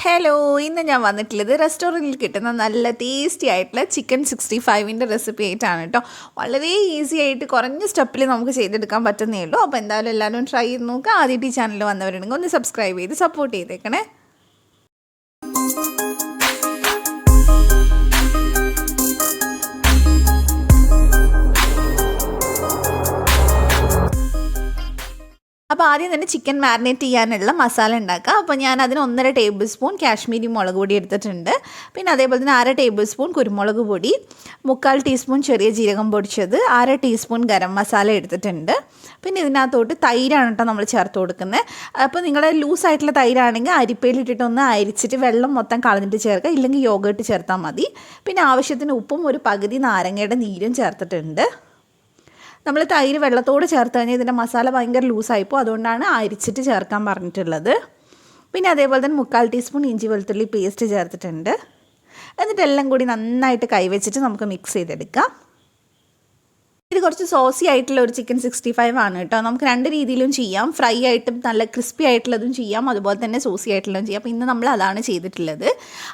Hello, ഇന്ന് ഞാൻ വന്നിട്ടുള്ളത് റെസ്റ്റോറൻറ്റിൽ കിട്ടുന്ന നല്ല ടേസ്റ്റി ആയിട്ടുള്ള ചിക്കൻ 65-ൻ്റെ റെസിപ്പി ആയിട്ടാണ് കേട്ടോ. വളരെ ഈസി ആയിട്ട് കുറഞ്ഞ സ്റ്റെപ്പിൽ നമുക്ക് ചെയ്തെടുക്കാൻ പറ്റുന്നേ ഉള്ളൂ. അപ്പോൾ എന്തായാലും എല്ലാവരും ട്രൈ ചെയ്ത് നോക്കുക. ആദ്യമായിട്ട് ഈ ചാനൽ വന്നവരുണ്ടെങ്കിൽ ഒന്ന് സബ്സ്ക്രൈബ് ചെയ്ത് സപ്പോർട്ട് ചെയ്തേക്കണേ. അപ്പോൾ ആദ്യം തന്നെ ചിക്കൻ മാരിനേറ്റ് ചെയ്യാനുള്ള മസാല ഉണ്ടാക്കുക. അപ്പോൾ ഞാൻ അതിന് 1.5 ടേബിൾ സ്പൂൺ കാശ്മീരി മുളക് പൊടി എടുത്തിട്ടുണ്ട്. പിന്നെ അതേപോലെ തന്നെ 1/2 ടേബിൾ സ്പൂൺ കുരുമുളക് പൊടി, 3/4 ടീസ്പൂൺ ചെറിയ ജീരകം പൊടിച്ചത്, 1/2 ടീസ്പൂൺ ഗരം മസാല എടുത്തിട്ടുണ്ട്. പിന്നെ ഇതിനകത്തോട്ട് തൈരാണ് കേട്ടോ നമ്മൾ ചേർത്ത് കൊടുക്കുന്നത്. അപ്പോൾ നിങ്ങളുടെ ലൂസായിട്ടുള്ള തൈരാണെങ്കിൽ അരിപ്പയിലിട്ടിട്ടൊന്ന് അരിച്ചിട്ട് വെള്ളം മൊത്തം കളഞ്ഞിട്ട് ചേർക്കുക, ഇല്ലെങ്കിൽ യോഗേട്ട് ചേർത്താൽ മതി. പിന്നെ ആവശ്യത്തിന് ഉപ്പും ഒരു പകുതി നാരങ്ങയുടെ നീരും ചേർത്തിട്ടുണ്ട്. നമ്മൾ തൈര് വെള്ളത്തോട് ചേർത്ത് കഴിഞ്ഞാൽ ഇതിൻ്റെ മസാല ഭയങ്കര ലൂസായിപ്പോൾ, അതുകൊണ്ടാണ് അരിച്ചിട്ട് ചേർക്കാൻ പറഞ്ഞിട്ടുള്ളത്. പിന്നെ അതേപോലെ തന്നെ 3/4 ടീസ്പൂൺ ഇഞ്ചി വെളുത്തുള്ളി പേസ്റ്റ് ചേർത്തിട്ടുണ്ട്. എന്നിട്ടെല്ലാം കൂടി നന്നായിട്ട് കൈവച്ചിട്ട് നമുക്ക് മിക്സ് ചെയ്തെടുക്കാം. ഇത് കുറച്ച് സോസി ആയിട്ടുള്ള ഒരു ചിക്കൻ 65 ആണ് കേട്ടോ. നമുക്ക് രണ്ട് രീതിയിലും ചെയ്യാം. ഫ്രൈ ആയിട്ടും നല്ല ക്രിസ്പി ആയിട്ടുള്ളതും ചെയ്യാം, അതുപോലെ തന്നെ സോസി ആയിട്ടുള്ളതും ചെയ്യാം. അപ്പോൾ ഇന്ന് നമ്മൾ അതാണ് ചെയ്തിട്ടുള്ളത്.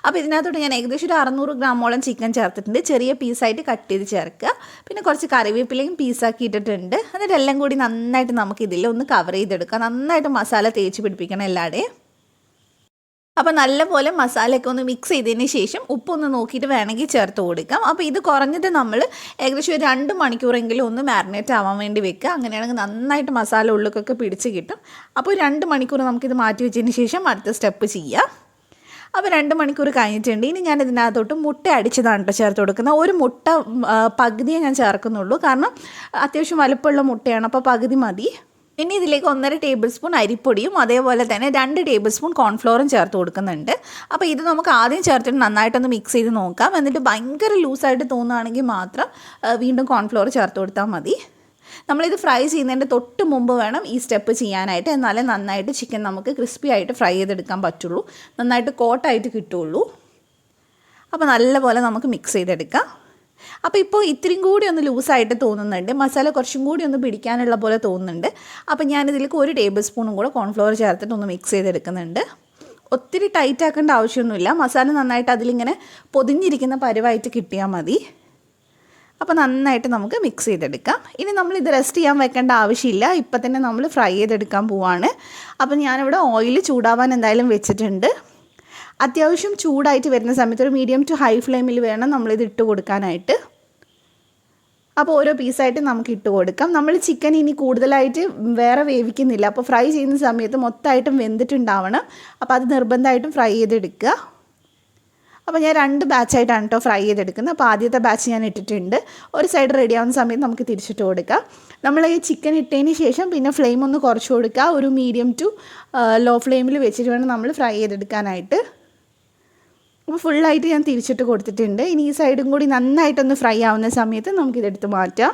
അപ്പോൾ ഇതിനകത്തോട്ട് ഞാൻ ഏകദേശം ഒരു 600 ഗ്രാമോളം ചിക്കൻ ചേർത്തിട്ടുണ്ട്. ചെറിയ പീസായിട്ട് കട്ട് ചെയ്ത് ചേർക്കുക. പിന്നെ കുറച്ച് കറിവേപ്പിലയും പീസാക്കി ഇട്ടിട്ടുണ്ട്. എന്നിട്ട് എല്ലാം കൂടി നന്നായിട്ട് നമുക്കിതിൽ ഒന്ന് കവർ ചെയ്തെടുക്കാം. നന്നായിട്ട് മസാല തേച്ച് പിടിപ്പിക്കണം എല്ലാവരുടെയും. അപ്പോൾ നല്ലപോലെ മസാലയൊക്കെ ഒന്ന് മിക്സ് ചെയ്തതിന് ശേഷം ഉപ്പൊന്ന് നോക്കിയിട്ട് വേണമെങ്കിൽ ചേർത്ത് കൊടുക്കാം. അപ്പോൾ ഇത് കുറഞ്ഞത് നമ്മൾ ഏകദേശം ഒരു 2 മണിക്കൂറെങ്കിലും ഒന്ന് മാരിനേറ്റ് ആവാൻ വേണ്ടി വെക്കുക. അങ്ങനെയാണെങ്കിൽ നന്നായിട്ട് മസാല ഉള്ളിലേക്കൊക്കെ പിടിച്ച് കിട്ടും. അപ്പോൾ 2 മണിക്കൂർ നമുക്കിത് മാറ്റി വെച്ചതിന് ശേഷം അടുത്ത സ്റ്റെപ്പ് ചെയ്യാം. അപ്പോൾ 2 മണിക്കൂർ കഴിഞ്ഞിട്ടുണ്ട്. ഇനി ഞാൻ ഇതിനകത്തോട്ട് മുട്ട അടിച്ചതാണ് കേട്ടോ ചേർത്ത് കൊടുക്കുന്നത്. ഒരു മുട്ട പകുതിയേ ഞാൻ ചേർക്കുന്നുള്ളൂ, കാരണം അത്യാവശ്യം വലുപ്പമുള്ള മുട്ടയാണ്, അപ്പോൾ പകുതി മതി. പിന്നെ ഇതിലേക്ക് 1.5 ടേബിൾ സ്പൂൺ അരിപ്പൊടിയും അതേപോലെ തന്നെ 2 ടേബിൾ സ്പൂൺ കോൺഫ്ലോറും ചേർത്ത് കൊടുക്കുന്നുണ്ട്. അപ്പോൾ ഇത് നമുക്ക് ആദ്യം ചേർത്തിട്ട് നന്നായിട്ടൊന്ന് മിക്സ് ചെയ്ത് നോക്കാം. എന്നിട്ട് ഭയങ്കര ലൂസായിട്ട് തോന്നുകയാണെങ്കിൽ മാത്രം വീണ്ടും കോൺഫ്ലോർ ചേർത്ത് കൊടുത്താൽ മതി. നമ്മളിത് ഫ്രൈ ചെയ്യുന്നതിൻ്റെ തൊട്ട് മുമ്പ് വേണം ഈ സ്റ്റെപ്പ് ചെയ്യാനായിട്ട്. എന്നാലേ നന്നായിട്ട് ചിക്കൻ നമുക്ക് ക്രിസ്പി ആയിട്ട് ഫ്രൈ ചെയ്തെടുക്കാൻ പറ്റുള്ളൂ, നന്നായിട്ട് കോട്ടായിട്ട് കിട്ടുള്ളൂ. അപ്പോൾ നല്ലപോലെ നമുക്ക് മിക്സ് ചെയ്തെടുക്കാം. അപ്പോൾ ഇപ്പോൾ ഇത്രയും കൂടി ഒന്ന് ലൂസായിട്ട് തോന്നുന്നുണ്ട്, മസാല കുറച്ചും കൂടി ഒന്ന് പിടിക്കാനുള്ള പോലെ തോന്നുന്നുണ്ട്. അപ്പോൾ ഞാനിതിലേക്ക് 1 ടേബിൾ സ്പൂണും കൂടെ കോൺഫ്ലവർ ചേർത്തിട്ട് ഒന്ന് മിക്സ് ചെയ്തെടുക്കുന്നുണ്ട്. ഒത്തിരി ടൈറ്റ് ആക്കേണ്ട ആവശ്യമൊന്നുമില്ല, മസാല നന്നായിട്ട് അതിലിങ്ങനെ പൊതിഞ്ഞിരിക്കുന്ന പരുവായിട്ട് കിട്ടിയാൽ മതി. അപ്പോൾ നന്നായിട്ട് നമുക്ക് മിക്സ് ചെയ്തെടുക്കാം. ഇനി നമ്മളിത് റെസ്റ്റ് ചെയ്യാൻ വെക്കേണ്ട ആവശ്യമില്ല, ഇപ്പം തന്നെ നമ്മൾ ഫ്രൈ ചെയ്തെടുക്കാൻ പോവാണ്. അപ്പോൾ ഞാനിവിടെ ഓയിൽ ചൂടാവാൻ എന്തായാലും വെച്ചിട്ടുണ്ട്. അത്യാവശ്യം ചൂടായിട്ട് വരുന്ന സമയത്ത് ഒരു മീഡിയം ടു ഹൈ ഫ്ലെയിമിൽ വേണം നമ്മളിത് ഇട്ട് കൊടുക്കാനായിട്ട്. അപ്പോൾ ഓരോ പീസായിട്ട് നമുക്ക് ഇട്ട് കൊടുക്കാം. നമ്മൾ ചിക്കൻ ഇനി കൂടുതലായിട്ട് വേറെ വേവിക്കുന്നില്ല, അപ്പോൾ ഫ്രൈ ചെയ്യുന്ന സമയത്ത് മൊത്തമായിട്ടും വെന്തിട്ടുണ്ടാവണം. അപ്പോൾ അത് നിർബന്ധമായിട്ടും ഫ്രൈ ചെയ്തെടുക്കുക. അപ്പോൾ ഞാൻ 2 ബാച്ചായിട്ടാണ് കേട്ടോ ഫ്രൈ ചെയ്തെടുക്കുന്നത്. അപ്പോൾ ആദ്യത്തെ ബാച്ച് ഞാൻ ഇട്ടിട്ടുണ്ട്. ഒരു സൈഡ് റെഡി ആവുന്ന സമയത്ത് നമുക്ക് തിരിച്ചിട്ട് കൊടുക്കാം. നമ്മൾ ഈ ചിക്കൻ ഇട്ടതിന് ശേഷം പിന്നെ ഫ്ലെയിം ഒന്ന് കുറച്ച് കൊടുക്കുക. ഒരു മീഡിയം ടു ലോ ഫ്ലെയിമിൽ വെച്ചിട്ട് വേണം നമ്മൾ ഫ്രൈ ചെയ്തെടുക്കാനായിട്ട്. അപ്പോൾ ഫുള്ളായിട്ട് ഞാൻ തിരിച്ചിട്ട് കൊടുത്തിട്ടുണ്ട്. ഇനി ഈ സൈഡും കൂടി നന്നായിട്ടൊന്ന് ഫ്രൈ ആവുന്ന സമയത്ത് നമുക്കിതെടുത്ത് മാറ്റാം.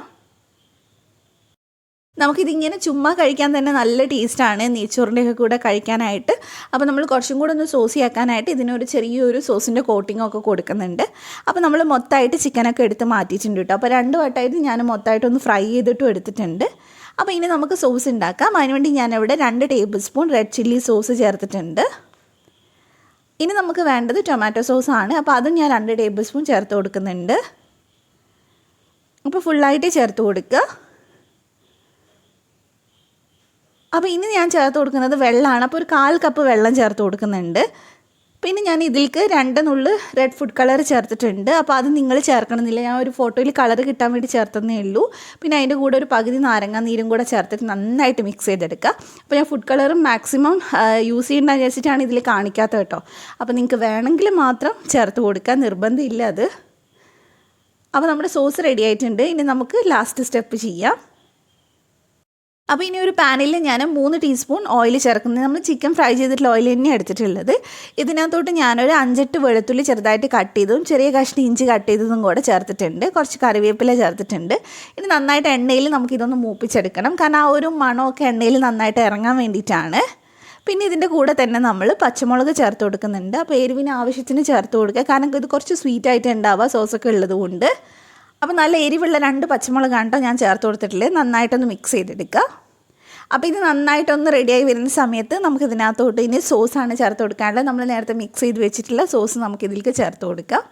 നമുക്കിതിങ്ങനെ ചുമ്മാ കഴിക്കാൻ തന്നെ നല്ല ടേസ്റ്റാണ്, നെയ്ച്ചോറിൻ്റെയൊക്കെ കൂടെ കഴിക്കാനായിട്ട്. അപ്പോൾ നമ്മൾ കുറച്ചും കൂടെ ഒന്ന് സോസി ആക്കാനായിട്ട് ഇതിനൊരു ചെറിയൊരു സോസിൻ്റെ കോട്ടിങ്ങൊക്കെ കൊടുക്കുന്നുണ്ട്. അപ്പോൾ നമ്മൾ മൊത്തമായിട്ട് ചിക്കനൊക്കെ എടുത്ത് മാറ്റിയിട്ടുണ്ട് കേട്ടോ. അപ്പോൾ 2 വട്ടമായിട്ട് ഞാൻ മൊത്തമായിട്ടൊന്ന് ഫ്രൈ ചെയ്തിട്ടും എടുത്തിട്ടുണ്ട്. അപ്പോൾ ഇനി നമുക്ക് സോസ് ഉണ്ടാക്കാം. അതിനുവേണ്ടി ഞാനിവിടെ 2 table spoon red chilli sauce ചേർത്തിട്ടുണ്ട്. ഇനി നമുക്ക് വേണ്ടത് ടൊമാറ്റോ സോസാണ്. അപ്പോൾ അതും ഞാൻ 2 ടേബിൾ സ്പൂൺ ചേർത്ത് കൊടുക്കുന്നുണ്ട്. അപ്പോൾ ഫുള്ളായിട്ട് ചേർത്ത് കൊടുക്കുക. അപ്പോൾ ഇനി ഞാൻ ചേർത്ത് കൊടുക്കുന്നത് വെള്ളമാണ്. അപ്പോൾ ഒരു 1/4 കപ്പ് വെള്ളം ചേർത്ത് കൊടുക്കുന്നുണ്ട്. പിന്നെ ഞാൻ ഇതിലേക്ക് 2 നുള്ള് റെഡ് ഫുഡ് കളർ ചേർത്തിട്ടുണ്ട്. അപ്പോൾ അത് നിങ്ങൾ ചേർക്കണമെന്നില്ല, ഞാൻ ഒരു ഫോട്ടോയിൽ കളർ കിട്ടാൻ വേണ്ടി ചേർത്തതേ ഉള്ളൂ. പിന്നെ അതിൻ്റെ കൂടെ ഒരു പകുതി നാരങ്ങ നീരും കൂടെ ചേർത്തിട്ട് നന്നായിട്ട് മിക്സ് ചെയ്തെടുക്കുക. അപ്പോൾ ഞാൻ ഫുഡ് കളറും മാക്സിമം യൂസ് ചെയ്യേണ്ടതെന്ന് വെച്ചിട്ടാണ് ഇതിൽ കാണിക്കാത്തത് കേട്ടോ. അപ്പോൾ നിങ്ങൾക്ക് വേണമെങ്കിൽ മാത്രം ചേർത്ത് കൊടുക്കുക, നിർബന്ധമില്ല അത്. അപ്പോൾ നമ്മുടെ സോസ് റെഡി ആയിട്ടുണ്ട്. ഇനി നമുക്ക് ലാസ്റ്റ് സ്റ്റെപ്പ് ചെയ്യാം. അപ്പോൾ ഇനി ഒരു പാനിൽ ഞാൻ 3 ടീസ്പൂൺ ഓയിൽ ചേർക്കുന്നത്. നമ്മൾ ചിക്കൻ ഫ്രൈ ചെയ്തിട്ടുള്ള ഓയിൽ തന്നെ എടുത്തിട്ടുള്ളത്. ഇതിനകത്തോട്ട് ഞാനൊരു 5-8 വെളുത്തുള്ളി ചെറുതായിട്ട് കട്ട് ചെയ്തതും ചെറിയ കഷ്ണം ഇഞ്ചി കട്ട് ചെയ്തതും കൂടെ ചേർത്തിട്ടുണ്ട്. കുറച്ച് കറിവേപ്പില ചേർത്തിട്ടുണ്ട്. ഇനി നന്നായിട്ട് എണ്ണയിൽ നമുക്കിതൊന്ന് മൂപ്പിച്ചെടുക്കണം, കാരണം ആ ഒരു മണമൊക്കെ എണ്ണയിൽ നന്നായിട്ട് ഇറങ്ങാൻ വേണ്ടിയിട്ടാണ്. പിന്നെ ഇതിൻ്റെ കൂടെ തന്നെ നമ്മൾ പച്ചമുളക് ചേർത്ത് കൊടുക്കുന്നുണ്ട്. അപ്പോൾ എരിവിന് ആവശ്യത്തിന് ചേർത്ത് കൊടുക്കുക, കാരണം ഇത് കുറച്ച് സ്വീറ്റായിട്ട് ഉണ്ടാവുക സോസൊക്കെ ഉള്ളത് കൊണ്ട്. അപ്പോൾ നല്ല എരിവുള്ള 2 പച്ചമുളകാണ് കേട്ടോ ഞാൻ ചേർത്ത് കൊടുത്തിട്ടുള്ളത്. നന്നായിട്ടൊന്ന് മിക്സ് ചെയ്തെടുക്കുക. അപ്പോൾ ഇത് നന്നായിട്ടൊന്ന് റെഡിയായി വരുന്ന സമയത്ത് നമുക്ക് ഇതിനകത്തോട്ട് ഇനി സോസാണ് ചേർത്ത് കൊടുക്കാനുള്ളത്. നമ്മൾ നേരത്തെ മിക്സ് ചെയ്ത് വെച്ചിട്ടുള്ള സോസ് നമുക്ക് ഇതിലേക്ക് ചേർത്ത് കൊടുക്കാം.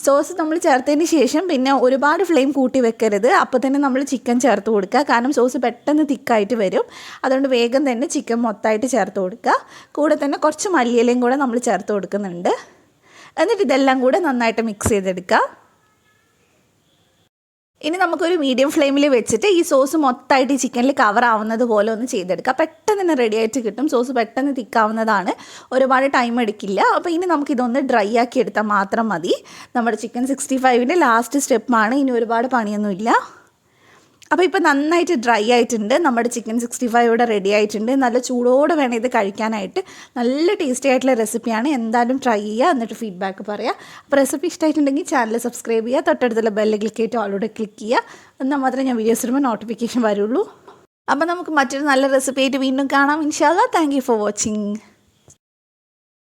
സോസ് നമ്മൾ ചേർത്തതിന് ശേഷം പിന്നെ ഒരുപാട് ഫ്ലെയിം കൂട്ടി വെക്കരുത്. അപ്പോൾ തന്നെ നമ്മൾ ചിക്കൻ ചേർത്ത് കൊടുക്കുക. കാരണം സോസ് പെട്ടെന്ന് തിക്കായിട്ട് വരും. അതുകൊണ്ട് വേഗം തന്നെ ചിക്കൻ മൊത്തമായിട്ട് ചേർത്ത് കൊടുക്കുക. കൂടെ തന്നെ കുറച്ച് മല്ലിയിലയും കൂടെ നമ്മൾ ചേർത്ത് കൊടുക്കുന്നുണ്ട്. എന്നിട്ട് ഇതെല്ലാം കൂടെ നന്നായിട്ട് മിക്സ് ചെയ്തെടുക്കുക. ഇനി നമുക്കൊരു മീഡിയം ഫ്ലെയിമിൽ വെച്ചിട്ട് ഈ സോസ് മൊത്തമായിട്ട് ഈ ചിക്കനിൽ കവർ ആവുന്നത് പോലെ ഒന്ന് ചെയ്തെടുക്കുക. പെട്ടെന്ന് തന്നെ റെഡി ആയിട്ട് കിട്ടും. സോസ് പെട്ടെന്ന് തിക്കാവുന്നതാണ്, ഒരുപാട് ടൈം എടുക്കില്ല. അപ്പോൾ ഇനി നമുക്കിതൊന്ന് ഡ്രൈ ആക്കി എടുത്താൽ മാത്രം മതി. നമ്മുടെ ചിക്കൻ 65ൻ്റെ ലാസ്റ്റ് സ്റ്റെപ്പാണ്. ഇനി ഒരുപാട് പണിയൊന്നുമില്ല. അപ്പോൾ ഇപ്പോൾ നന്നായിട്ട് ഡ്രൈ ആയിട്ടുണ്ട്. നമ്മുടെ ചിക്കൻ 65 ഇവിടെ റെഡി ആയിട്ടുണ്ട്. നല്ല ചൂടോടെ വേണം ഇത് കഴിക്കാനായിട്ട്. നല്ല ടേസ്റ്റി ആയിട്ടുള്ള റെസിപ്പിയാണ്. എന്തായാലും ട്രൈ ചെയ്യുക, എന്നിട്ട് ഫീഡ്ബാക്ക് പറയുക. അപ്പോൾ റെസിപ്പി ഇഷ്ടമായിട്ടുണ്ടെങ്കിൽ ചാനൽ സബ്സ്ക്രൈബ് ചെയ്യുക, തൊട്ടടുത്തുള്ള ബെല്ല് ക്ലിക്ക് ചെയ്തിട്ട് ഓളോടെ ക്ലിക്ക് ചെയ്യുക. എന്നാൽ മാത്രമേ ഞാൻ വീഡിയോസ് ഇടുമ്പോൾ നോട്ടിഫിക്കേഷൻ വരുള്ളൂ. അപ്പോൾ നമുക്ക് മറ്റൊരു നല്ല റെസിപ്പി ആയിട്ട് വീണ്ടും കാണാം ഇൻഷാ അല്ലാഹ്. Thank you for watching.